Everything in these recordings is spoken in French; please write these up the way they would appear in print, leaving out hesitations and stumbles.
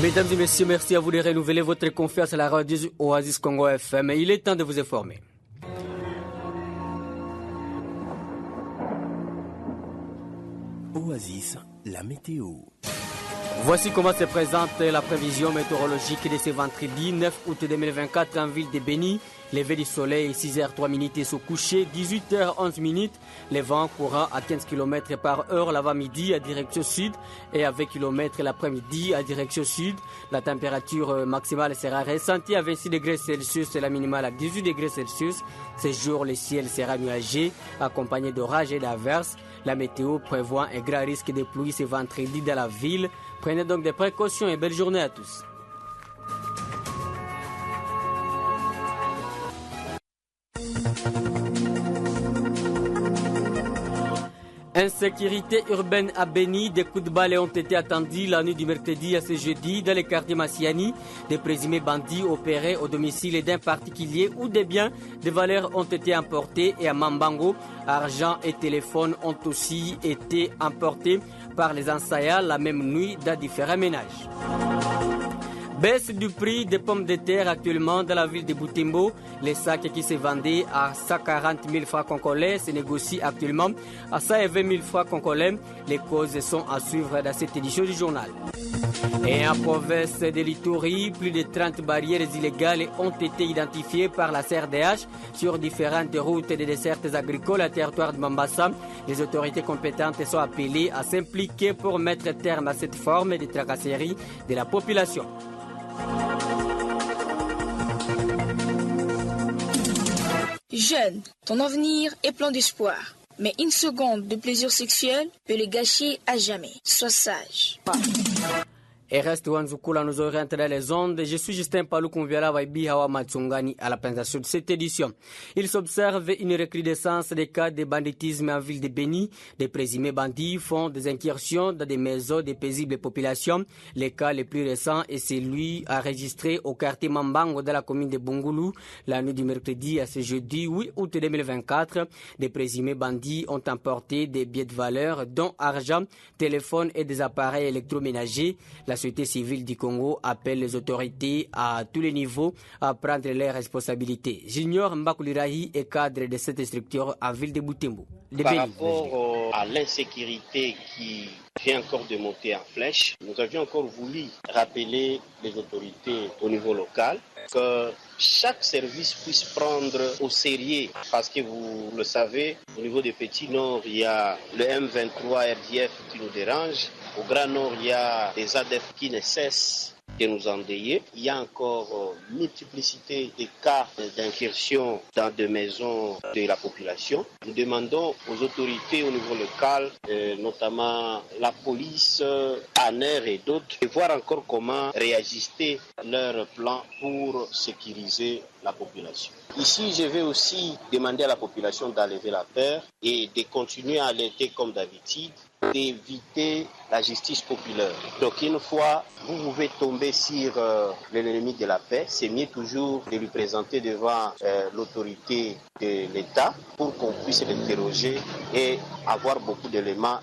Mesdames et messieurs, merci à vous de renouveler votre confiance à la radio Oasis Congo FM. Il est temps de vous informer. Oasis, la météo. Voici comment se présente la prévision météorologique de ce vendredi 9 août 2024 en ville de Béni. Levé du soleil 6h03 et sous coucher 18h11. Les vents courant à 15 km par heure l'avant-midi à direction sud et à 20 km l'après-midi à direction sud. La température maximale sera ressentie à 26 degrés Celsius et la minimale à 18 degrés Celsius. Ce jour, le ciel sera nuagé accompagné d'orages et d'averses. La météo prévoit un grand risque de pluie ce vendredi dans la ville. Prenez donc des précautions et belle journée à tous. Insécurité urbaine à Béni, des coups de balai ont été attendus la nuit du mercredi à ce jeudi dans les quartiers Massiani. Des présumés bandits opéraient au domicile d'un particulier où des biens de valeur ont été emportés et à Mambango, argent et téléphone ont aussi été emportés par les Ansaya la même nuit dans différents ménages. Baisse du prix des pommes de terre actuellement dans la ville de Butembo. Les sacs qui se vendaient à 140 000 francs congolais se négocient actuellement à 120 000 francs congolais. Les causes sont à suivre dans cette édition du journal. Et en province de l'Ituri, plus de 30 barrières illégales ont été identifiées par la CRDH sur différentes routes des dessertes agricoles à territoire de Mambasa. Les autorités compétentes sont appelées à s'impliquer pour mettre terme à cette forme de tracasserie de la population. Jeune, ton avenir est plein d'espoir. Mais une seconde de plaisir sexuel peut le gâcher à jamais. Sois sage. Et reste Wanzukula nous oriente dans les ondes. Je suis Justin Palou Konviala Vaibi Hawa Matsungani à la présentation de cette édition. Il s'observe une recrudescence des cas de banditisme en ville de Béni. Des présumés bandits font des incursions dans des maisons de paisibles populations. Les cas les plus récents est celui enregistré au quartier Mambango de la commune de Bungulu. La nuit du mercredi à ce jeudi 8 août 2024, des présumés bandits ont emporté des biens de valeur dont argent, téléphone et des appareils électroménagers. La société civile du Congo appelle les autorités à tous les niveaux à prendre leurs responsabilités. Junior Mbakulirahi est cadre de cette structure à ville de Butembo. Par rapport à l'insécurité qui vient encore de monter en flèche, nous avions encore voulu rappeler les autorités au niveau local que chaque service puisse prendre au sérieux, parce que vous le savez, au niveau des Petits Nord, il y a le M23 RDF qui nous dérange. Au Grand Nord, il y a des ADF qui ne cessent de nous endeuiller. Il y a encore multiplicité de cas d'incursion dans des maisons de la population. Nous demandons aux autorités au niveau local, notamment la police, ANER et d'autres, de voir encore comment réajuster leur plan pour sécuriser la population. Ici, je vais aussi demander à la population d'enlever la peur et de continuer à alerter comme d'habitude, d'éviter la justice populaire. Donc une fois vous pouvez tomber sur l'ennemi de la paix, c'est mieux toujours de lui présenter devant l'autorité de l'État pour qu'on puisse l'interroger et avoir beaucoup d'éléments.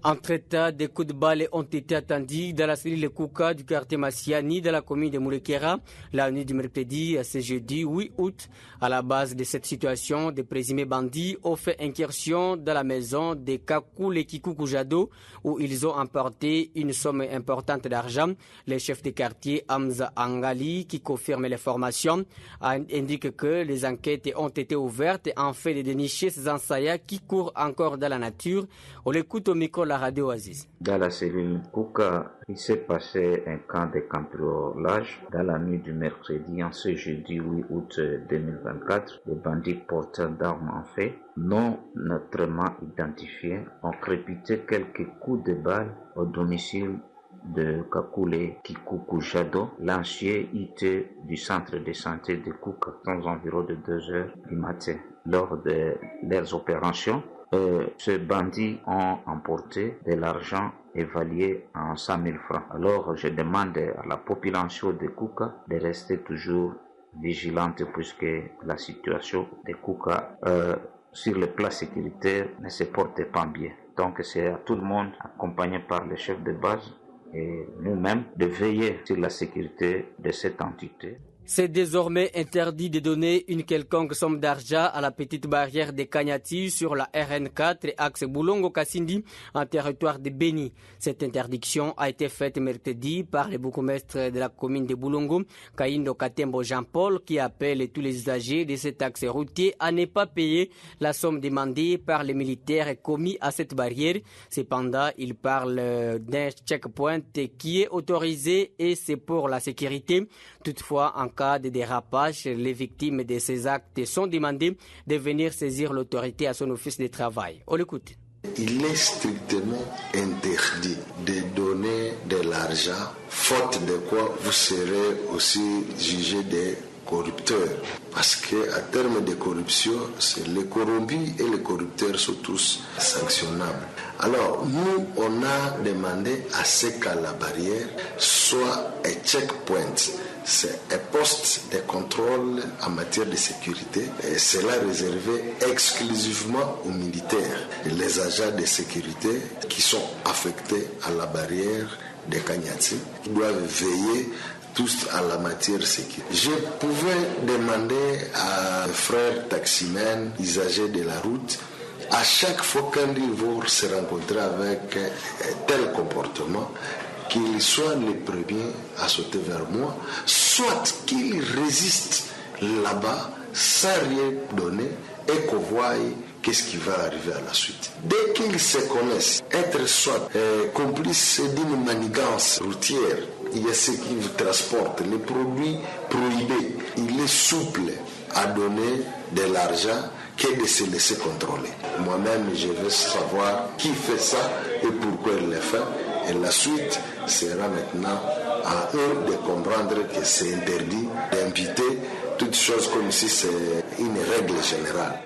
Entre-temps, des coups de balai ont été attendus dans la cellule Kouka du quartier Massiani de la commune de Moulekera la nuit du mercredi à ce jeudi 8 août. À la base de cette situation, des présumés bandits ont fait incursion dans la maison de Kakule Kikoukujado où ils ont emporté une somme importante d'argent. Le chef de quartier Hamza Angali, qui confirme les formations, indique que les enquêtes ont été ouvertes en fait de dénicher ces ensayas qui courent encore dans la nature. On l'écoute au micro la radio Oasis. Dans la cellule Kouka, il s'est passé un camp de cambriolage dans la nuit du mercredi en ce jeudi 8 août 2024. Les bandits porteurs d'armes en fait, non neutrement identifiés, ont crépité quelques coups de balle au domicile de Kakule Kikoukujado, l'ancien IT du centre de santé de Kouka, aux environs de 2 heures du matin. Lors de leurs opérations, ces bandits ont emporté de l'argent évalué en 100 000 francs. Alors, je demande à la population de Kouka de rester toujours vigilante puisque la situation de Kouka sur le plan sécuritaire ne se porte pas bien. Donc, c'est à tout le monde, accompagné par le chef de base, et nous-mêmes de veiller sur la sécurité de cette entité. C'est désormais interdit de donner une quelconque somme d'argent à la petite barrière de Kanyati sur la RN4 et axe Boulongo-Kassindi en territoire de Béni. Cette interdiction a été faite mercredi par le bourgmestre de la commune de Boulongo, Kaindo Katembo Jean-Paul, qui appelle tous les usagers de cet axe routier à ne pas payer la somme demandée par les militaires commis à cette barrière. Cependant, il parle d'un checkpoint qui est autorisé et c'est pour la sécurité. Toutefois, en cas de dérapage, les victimes de ces actes sont demandées de venir saisir l'autorité à son office de travail. On l'écoute. Il est strictement interdit de donner de l'argent, faute de quoi vous serez aussi jugé des corrupteurs. Parce qu'à terme de corruption, c'est les corrompus et les corrupteurs sont tous sanctionnables. Alors, nous, on a demandé à ce qu'à la barrière soit un checkpoint. C'est un poste de contrôle en matière de sécurité et cela réservé exclusivement aux militaires et les agents de sécurité qui sont affectés à la barrière de Kanyati, qui doivent veiller tous à la matière sécurité. Je pouvais demander à frères taximens, usagers de la route, à chaque fois qu'ils vont se rencontrer avec tel comportement, qu'ils soient les premiers à sauter vers moi, soit qu'ils résistent là-bas sans rien donner et qu'on voie qu'est-ce qui va arriver à la suite. Dès qu'ils se connaissent, être soit complices d'une manigance routière, il y a ceux qui transportent les produits prohibés. Il est souple à donner de l'argent que de se laisser contrôler. Moi-même, je veux savoir qui fait ça et pourquoi il le fait. Et la suite sera maintenant à eux de comprendre que c'est interdit d'inviter toutes choses comme si c'est une règle générale.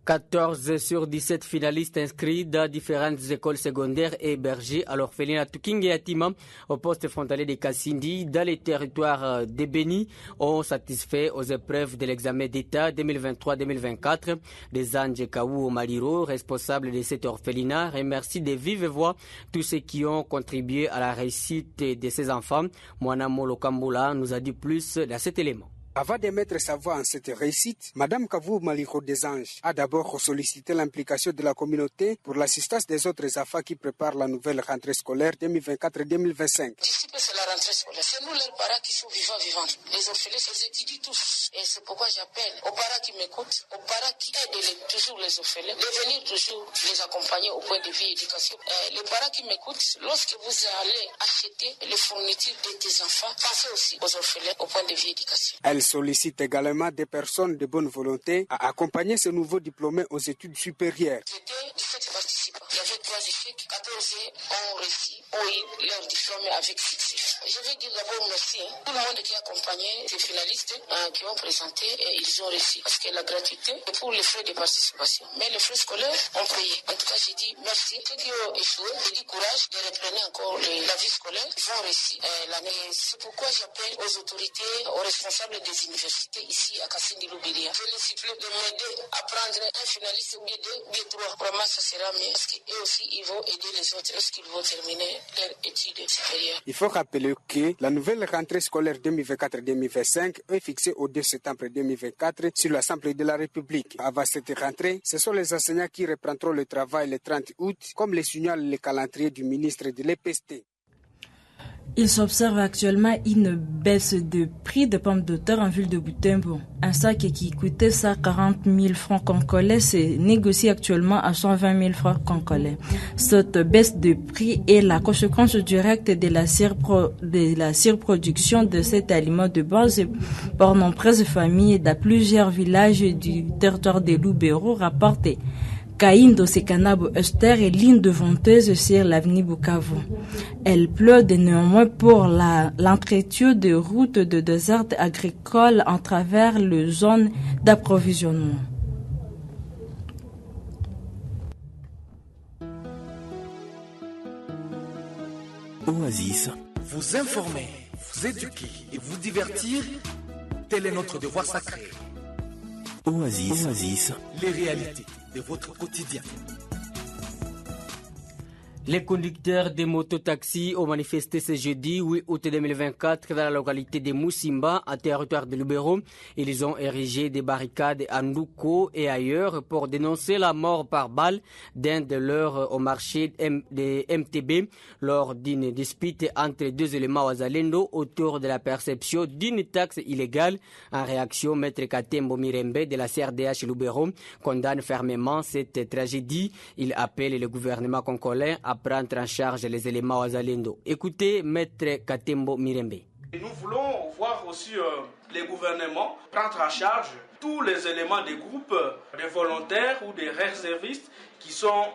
14 sur 17 finalistes inscrits dans différentes écoles secondaires et hébergés à l'orphelinat Tuking et Atima au poste frontalier de Kassindi dans les territoires de Béni ont satisfait aux épreuves de l'examen d'État 2023-2024. Des Anges Kaou Maliro, responsable de cet orphelinat, remercie de vive voix tous ceux qui ont contribué à la réussite de ces enfants. Moana Molo Kambula nous a dit plus dans cet élément. Avant de mettre sa voix en cette réussite, Madame Kavou Maliko des Anges a d'abord sollicité l'implication de la communauté pour l'assistance des autres enfants qui préparent la nouvelle rentrée scolaire 2024-2025. D'ici que c'est la rentrée scolaire, c'est nous leurs parents qui sont vivants. Les orphelins, ils étudient tous. Et c'est pourquoi j'appelle aux parents qui m'écoutent, aux parents qui aident toujours les orphelins, de venir toujours les accompagner au point de vue éducation. Les parents qui m'écoutent, lorsque vous allez acheter les fournitures de tes enfants, pensez aussi aux orphelins au point de vue éducation. Elle sollicite également des personnes de bonne volonté à accompagner ces nouveaux diplômés aux études supérieures. J'étais 17 participants. Il y avait 3 échecs, 14 ont réussi, ont eu leur diplôme avec succès. Je vais dire d'abord merci à tout le monde qui a accompagné ces finalistes qui ont présenté et ils ont réussi. Parce que la gratuité est pour les frais de participation. Mais les frais scolaires ont payé. En tout cas, j'ai dit merci. Ceux qui ont échoué, j'ai dit courage de reprendre encore la vie scolaire. Ils vont réussir l'année. C'est pourquoi j'appelle aux autorités, aux responsables des universités ici à Kassindi-Loubiria. Je les supplie de m'aider à prendre un finaliste ou bien 2 ou bien 3. Vraiment, ça sera mieux. Parce qu'eux aussi, ils vont aider les autres lorsqu'ils vont terminer leur études supérieures. Il faut rappeler que la nouvelle rentrée scolaire 2024-2025 est fixée au 2 septembre 2024 sur l'Assemblée de la République. Avant cette rentrée, ce sont les enseignants qui reprendront le travail le 30 août, comme le signale le calendrier du ministre de l'EPST. Il s'observe actuellement une baisse de prix de pommes de terre en ville de Butembo. Un sac qui coûtait 140 000 francs congolais se négocie actuellement à 120 000 francs congolais. Cette baisse de prix est la conséquence directe de la surproduction de cet aliment de base par nombreuses familles dans plusieurs villages du territoire de Lubero, rapporté Kaindo Sekanabo Esther est l'une de venteuse sur l'avenue Bukavu. Elle plaide néanmoins pour l'entretien de routes de désert agricole en travers les zones d'approvisionnement. Oasis. Vous informer, vous éduquer et vous divertir, tel est notre devoir sacré. Oasis. Les réalités de votre quotidien. Les conducteurs des mototaxis ont manifesté ce jeudi 8 août 2024 dans la localité de Moussimba, en territoire de Lubero. Ils ont érigé des barricades à Ndouko et ailleurs pour dénoncer la mort par balle d'un de leurs au marché des MTB lors d'une dispute entre deux éléments wazalendo autour de la perception d'une taxe illégale. En réaction, Maître Katembo Mirembe de la CRDH Lubero condamne fermement cette tragédie. Il appelle le gouvernement congolais à prendre en charge les éléments wazalendo. Écoutez Maître Katembo Mirembe. Nous voulons voir aussi les gouvernements prendre en charge tous les éléments des groupes de volontaires ou des réservistes qui sont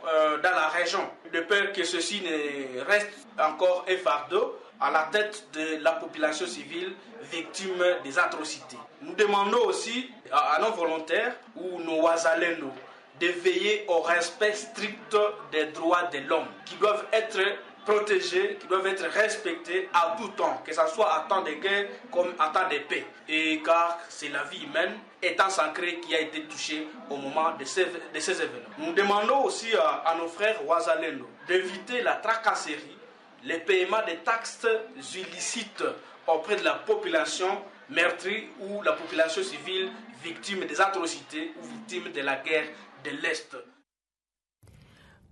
dans la région, de peur que ceci ne reste encore un fardeau à la tête de la population civile victime des atrocités. Nous demandons aussi à nos volontaires ou nos wazalendo de veiller au respect strict des droits de l'homme, qui doivent être protégés, qui doivent être respectés à tout temps, que ce soit à temps de guerre comme à temps de paix. Et car c'est la vie humaine, étant sacrée, qui a été touchée au moment de ces événements. Nous demandons aussi à nos frères wazalendo d'éviter la tracasserie, le paiement des taxes illicites auprès de la population meurtrie ou la population civile victime des atrocités ou victime de la guerre de l'Est.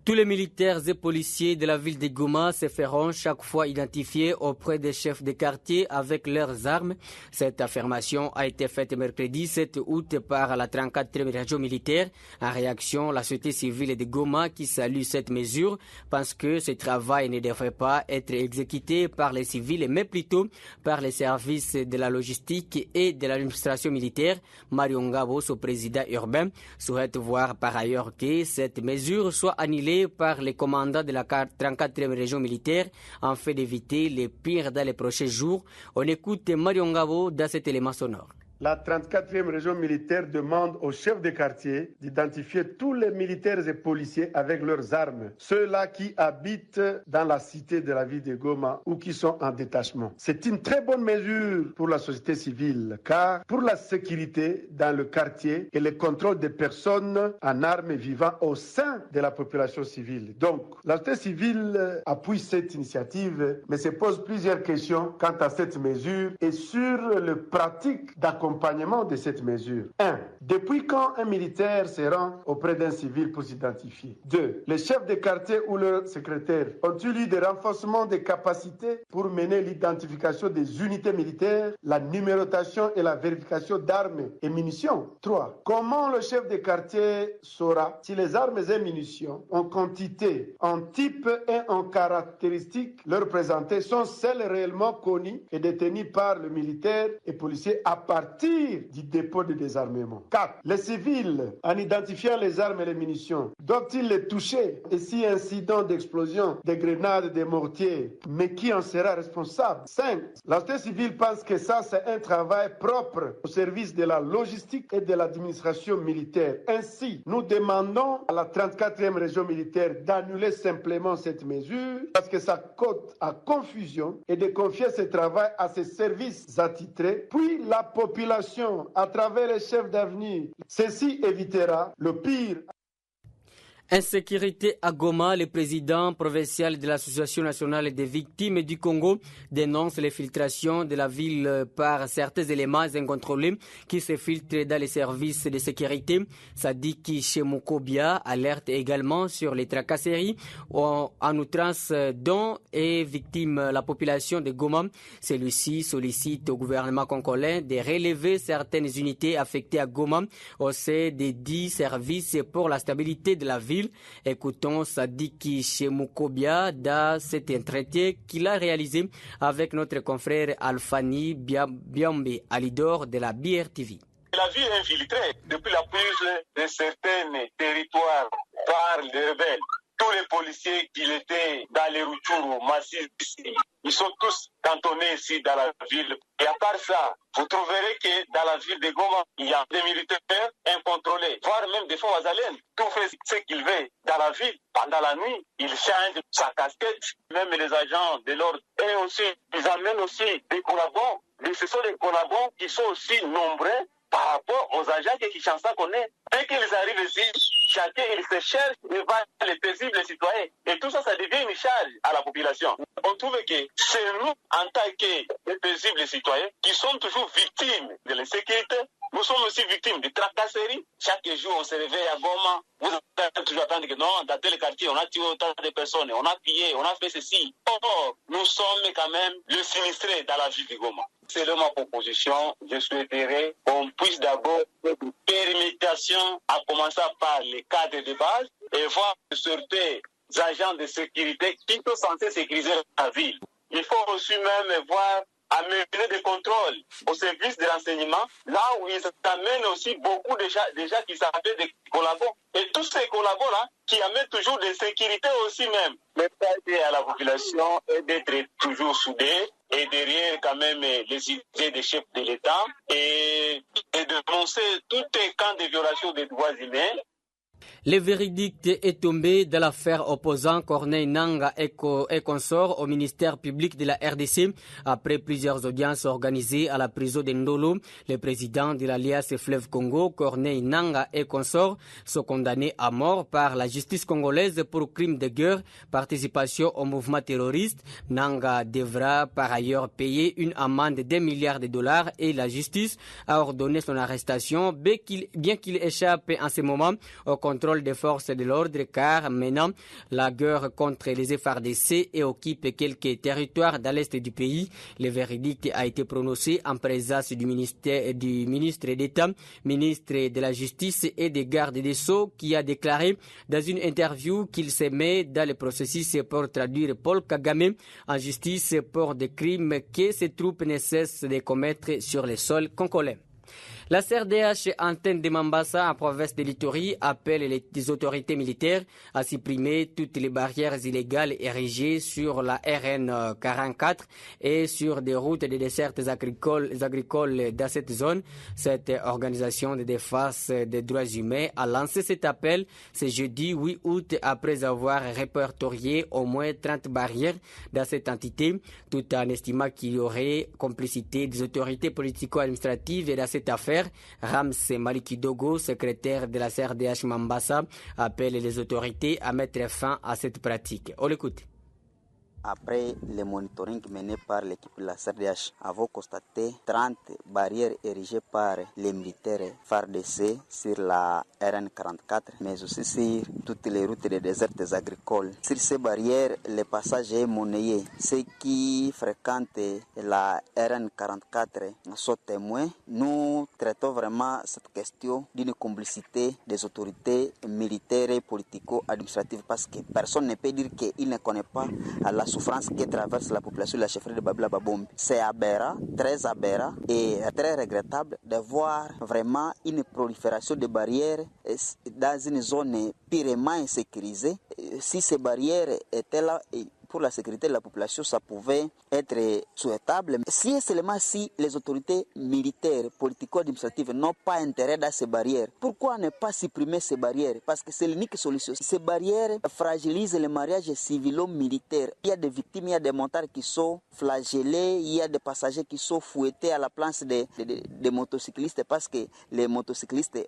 Tous les militaires et policiers de la ville de Goma se feront chaque fois identifier auprès des chefs de quartier avec leurs armes. Cette affirmation a été faite mercredi 7 août par la 34e région militaire. En réaction, la société civile de Goma, qui salue cette mesure, pense que ce travail ne devrait pas être exécuté par les civils, mais plutôt par les services de la logistique et de l'administration militaire. Mario Ngabo, son président urbain, souhaite voir par ailleurs que cette mesure soit annulée par les commandants de la 34e région militaire en fait d'éviter les pires dans les prochains jours. On écoute Mario Ngabo dans cet élément sonore. La 34e région militaire demande aux chefs de quartier d'identifier tous les militaires et policiers avec leurs armes, ceux-là qui habitent dans la cité de la ville de Goma ou qui sont en détachement. C'est une très bonne mesure pour la société civile, car pour la sécurité dans le quartier et le contrôle des personnes en armes vivant au sein de la population civile. Donc, la société civile appuie cette initiative, mais se pose plusieurs questions quant à cette mesure et sur le pratique d'accompagnement de cette mesure. 1. Depuis quand un militaire se rend auprès d'un civil pour s'identifier? 2. Les chefs de quartier ou leurs secrétaires ont-ils eu des renforcements des capacités pour mener l'identification des unités militaires, la numérotation et la vérification d'armes et munitions? 3. Comment le chef de quartier saura si les armes et munitions en quantité, en type et en caractéristiques leur présentées sont celles réellement connues et détenues par le militaire et policier à partir du dépôt de désarmement? 4. Les civils, en identifiant les armes et les munitions, doivent-ils les toucher? Et si incident d'explosion, des grenades, des mortiers, mais qui en sera responsable? 5. La société civile pense que ça, c'est un travail propre au service de la logistique et de l'administration militaire. Ainsi, nous demandons à la 34e région militaire d'annuler simplement cette mesure parce que ça côte à confusion et de confier ce travail à ses services attitrés, puis la population à travers les chefs d'avenir. Ceci évitera le pire. Insécurité à Goma, le président provincial de l'Association nationale des victimes du Congo dénonce les filtrations de la ville par certains éléments incontrôlés qui se filtrent dans les services de sécurité. Sadiki Chemukobia alerte également sur les tracasseries en outrance dont est victime la population de Goma. Celui-ci sollicite au gouvernement congolais de relever certaines unités affectées à Goma au sein des 10 services pour la stabilité de la ville. Écoutons Sadiki Chemukobia dans cet entretien qu'il a réalisé avec notre confrère Alfani Biambe Alidor de la BRTV. La ville est infiltrée depuis la prise de certains territoires par les rebelles. Tous les policiers qui étaient dans les Rutshuru, Massif, ils sont tous cantonnés ici dans la ville. Et à part ça, vous trouverez que dans la ville de Goma, il y a des militaires incontrôlés, voire même des fois wazalènes. Tout fait ce qu'il veut dans la ville. Pendant la nuit, il change sa casquette, même les agents de l'ordre. Et aussi, ils amènent aussi des collabos. Et ce sont des collabos qui sont aussi nombreux par rapport aux agents que Kinshasa connaît. Dès qu'ils arrivent ici, chacun il se cherche et va les paisibles citoyens. Et tout ça, ça devient une charge à la population. On trouve que c'est nous, en tant que paisibles citoyens, qui sommes toujours victimes de l'insécurité. Nous sommes aussi victimes de tracasseries. Chaque jour, on se réveille à Goma. Vous allez toujours attendre que non, dans tel quartier, on a tué autant de personnes, on a pillé, on a fait ceci. Or, nous sommes quand même le sinistré dans la ville de Goma. C'est de ma proposition. Je souhaiterais qu'on puisse d'abord faire une périmétration, à commencer par les cadres de base, et voir certains agents de sécurité qui sont censés sécuriser la ville. Il faut aussi même voir amener des contrôles au service de l'enseignement, là où ils amènent aussi beaucoup de gens qui s'appellent des collabos. Et tous ces collabos-là, qui amènent toujours de sécurité aussi même. Mais aider à la population et d'être toujours soudés et derrière quand même les idées des chefs de l'État et de dénoncer tout un camp de violation des droits humains. Le verdict est tombé de l'affaire opposant Corneille Nangaa et consorts au ministère public de la RDC. Après plusieurs audiences organisées à la prison de Ndolo, le président de l'Alliance Fleuve Congo, Corneille Nangaa et consorts, sont condamnés à mort par la justice congolaise pour crime de guerre, participation au mouvement terroriste. Nangaa devra par ailleurs payer une amende de $1 milliard et la justice a ordonné son arrestation, bien qu'il échappe en ce moment au contrôle des forces de l'ordre car maintenant la guerre contre les FARDC et occupe quelques territoires dans l'est du pays. Le verdict a été prononcé en présence du ministre d'État, ministre de la Justice et des gardes des Sceaux qui a déclaré dans une interview qu'il se met dans le processus pour traduire Paul Kagame en justice pour des crimes que ses troupes ne cessent de commettre sur le sol congolais. La CRDH antenne de Mambasa, en province de l'Ituri, appelle les autorités militaires à supprimer toutes les barrières illégales érigées sur la RN 44 et sur des routes de dessertes agricoles dans cette zone. Cette organisation de défense des droits humains a lancé cet appel ce jeudi 8 août après avoir répertorié au moins 30 barrières dans cette entité, tout en estimant qu'il y aurait complicité des autorités politico-administratives dans cette affaire. Rams Malikidogo, secrétaire de la CRDH Mambasa, appelle les autorités à mettre fin à cette pratique. On l'écoute. Après le monitoring mené par l'équipe de la CRDH, avons constaté 30 barrières érigées par les militaires FARDC sur la RN44, mais aussi sur toutes les routes des déserts agricoles. Sur ces barrières, le passage est monnayé. Ceux qui fréquentent la RN44 sont témoins. Nous traitons vraiment cette question d'une complicité des autorités militaires et politico-administratives parce que personne ne peut dire qu'il ne connaît pas la souffrance qui traverse la population de la chefferie de Babila Babombi. C'est aberrant, très aberrant et très regrettable de voir vraiment une prolifération de barrières dans une zone purement insécurisée. Si ces barrières étaient là pour la sécurité de la population, ça pouvait être souhaitable. Si et seulement si les autorités militaires, politico-administratives n'ont pas intérêt dans ces barrières, pourquoi ne pas supprimer ces barrières? Parce que c'est l'unique solution. Ces barrières fragilisent le mariage civilo-militaire. Il y a des victimes, il y a des motards qui sont flagellés, il y a des passagers qui sont fouettés à la place des motocyclistes parce que les motocyclistes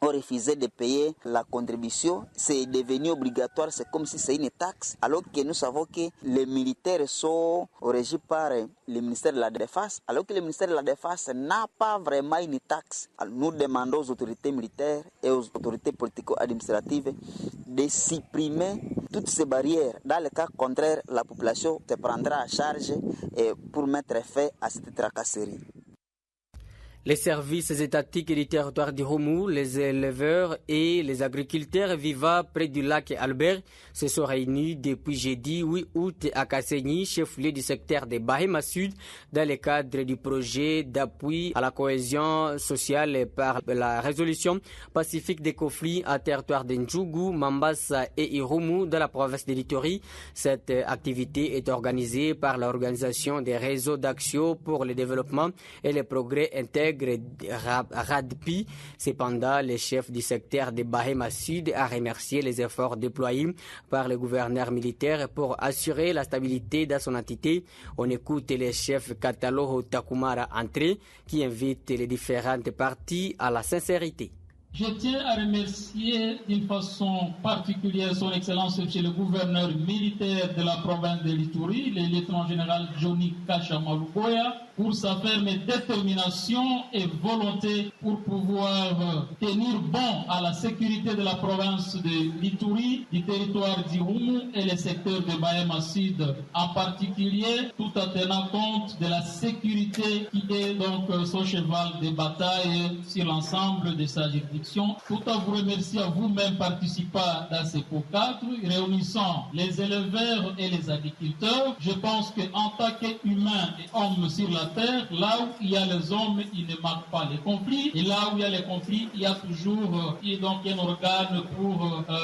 ont refusé de payer la contribution. C'est devenu obligatoire, c'est comme si c'est une taxe, alors que nous savons que les militaires sont régis par le ministère de la Défense, alors que le ministère de la Défense n'a pas vraiment une taxe. Alors nous demandons aux autorités militaires et aux autorités politico-administratives de supprimer toutes ces barrières. Dans le cas contraire, la population se prendra à charge pour mettre fin à cette tracasserie. Les services étatiques du territoire du Romou, les éleveurs et les agriculteurs vivant près du lac Albert se sont réunis depuis jeudi 8 août à Kasséni, chef-lieu du secteur de Bahema Sud, dans le cadre du projet d'appui à la cohésion sociale par la résolution pacifique des conflits à territoire de Ndjougou, Mambasa et Irumu dans la province de l'Ituri. Cette activité est organisée par l'organisation des réseaux d'action pour le développement et le progrès intègre RADPI. Cependant, le chef du secteur de Bahema Sud a remercié les efforts déployés par le gouverneur militaire pour assurer la stabilité dans son entité. On écoute le chef Kataloho Takumara Entré qui invite les différentes parties à la sincérité. Je tiens à remercier d'une façon particulière son Excellence Monsieur le gouverneur militaire de la province de l'Ituri, le lieutenant général Johnny Kachamalukoya, pour sa ferme détermination et volonté pour pouvoir tenir bon à la sécurité de la province de l'Ituri, du territoire d'Irumu et le secteur de Bahema Sud en particulier, tout en tenant compte de la sécurité qui est donc son cheval de bataille sur l'ensemble de sa juridiction. Tout en vous remercier à vous-même participant dans ces COP4, réunissant les éleveurs et les agriculteurs. Je pense qu'en tant qu'humains et hommes sur la terre, là où il y a les hommes, il ne manque pas les conflits. Et là où il y a les conflits, il y a toujours donc un organe pour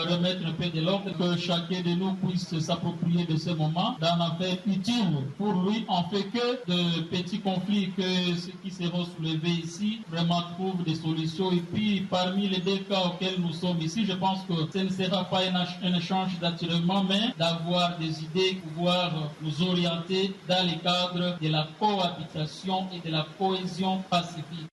remettre un peu de l'ordre, que chacun de nous puisse s'approprier de ce moment d'en affaire utile pour lui. On fait que de petits conflits que ceux qui seront soulevés ici vraiment trouvent des solutions. Et puis parmi les deux cas auxquels nous sommes ici, je pense que ce ne sera pas un échange naturellement, mais d'avoir des idées, pouvoir nous orienter dans le cadre de la cohabitation et de la cohésion pacifique.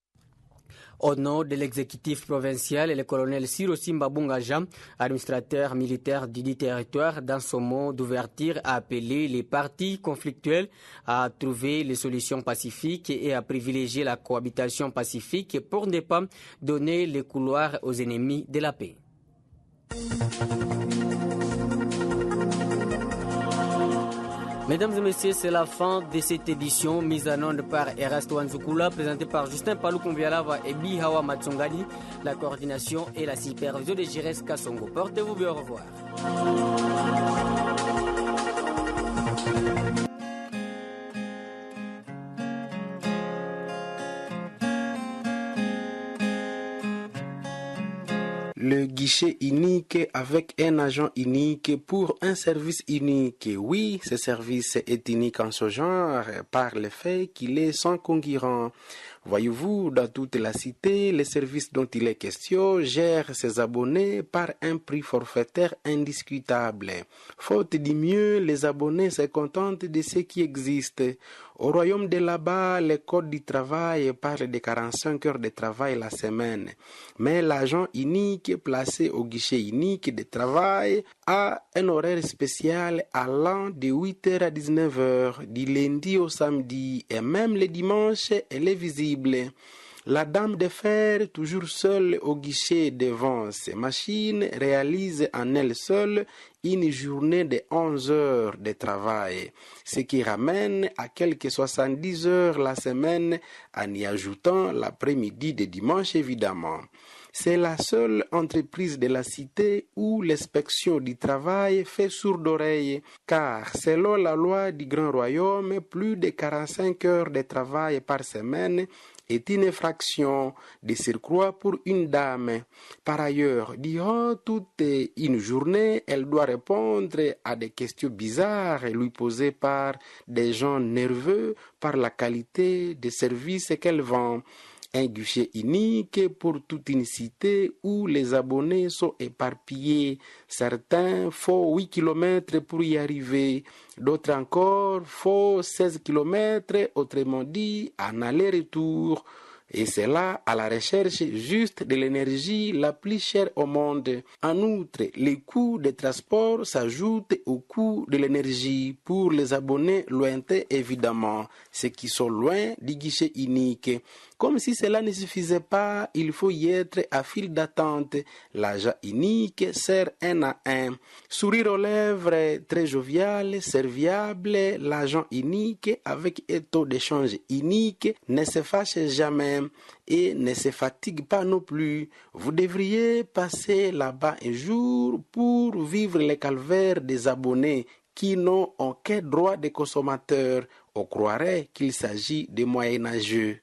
Au nom de l'exécutif provincial, le colonel Siro Simba Bungaja, administrateur militaire du dit territoire, dans son mot d'ouverture, a appelé les partis conflictuels à trouver les solutions pacifiques et à privilégier la cohabitation pacifique pour ne pas donner les couloirs aux ennemis de la paix. Mesdames et messieurs, c'est la fin de cette édition mise en onde par Erasto Wanzukula, présentée par Justin Paloukombialava et Bihawa Matsongani. La coordination et la supervision de Jires Kassongo. Portez-vous bien, au revoir. Le guichet unique avec un agent unique pour un service unique. Oui, ce service est unique en ce genre par le fait qu'il est sans concurrent. Voyez-vous, dans toute la cité, les services dont il est question gèrent ses abonnés par un prix forfaitaire indiscutable. Faute du mieux, les abonnés se contentent de ce qui existe. Au royaume de là-bas, le code du travail parle de 45 heures de travail la semaine. Mais l'agent unique placé au guichet unique de travail a un horaire spécial allant de 8h à 19h, du lundi au samedi, et même le dimanche, elle est visible. La dame de fer, toujours seule au guichet devant ses machines, réalise en elle seule une journée de 11 heures de travail, ce qui ramène à quelques 70 heures la semaine, en y ajoutant l'après-midi de dimanche évidemment. C'est la seule entreprise de la cité où l'inspection du travail fait sourde oreille, car selon la loi du Grand Royaume, plus de 45 heures de travail par semaine est une infraction de surcroît pour une dame. Par ailleurs, durant toute une journée, elle doit répondre à des questions bizarres lui posées par des gens nerveux par la qualité des services qu'elle vend. Un guichet unique pour toute une cité où les abonnés sont éparpillés. Certains font 8 km pour y arriver. D'autres encore font 16 km, autrement dit, en aller-retour. Et c'est là à la recherche juste de l'énergie la plus chère au monde. En outre, les coûts de transport s'ajoutent aux coûts de l'énergie pour les abonnés lointains évidemment, ceux qui sont loin du guichet unique. Comme si cela ne suffisait pas, il faut y être à file d'attente. L'agent unique sert un à un. Sourire aux lèvres, très jovial, serviable, l'agent unique avec un taux d'échange unique ne se fâche jamais et ne se fatigue pas non plus. Vous devriez passer là-bas un jour pour vivre les calvaires des abonnés qui n'ont aucun droit de consommateur. On croirait qu'il s'agit de moyenâgeux.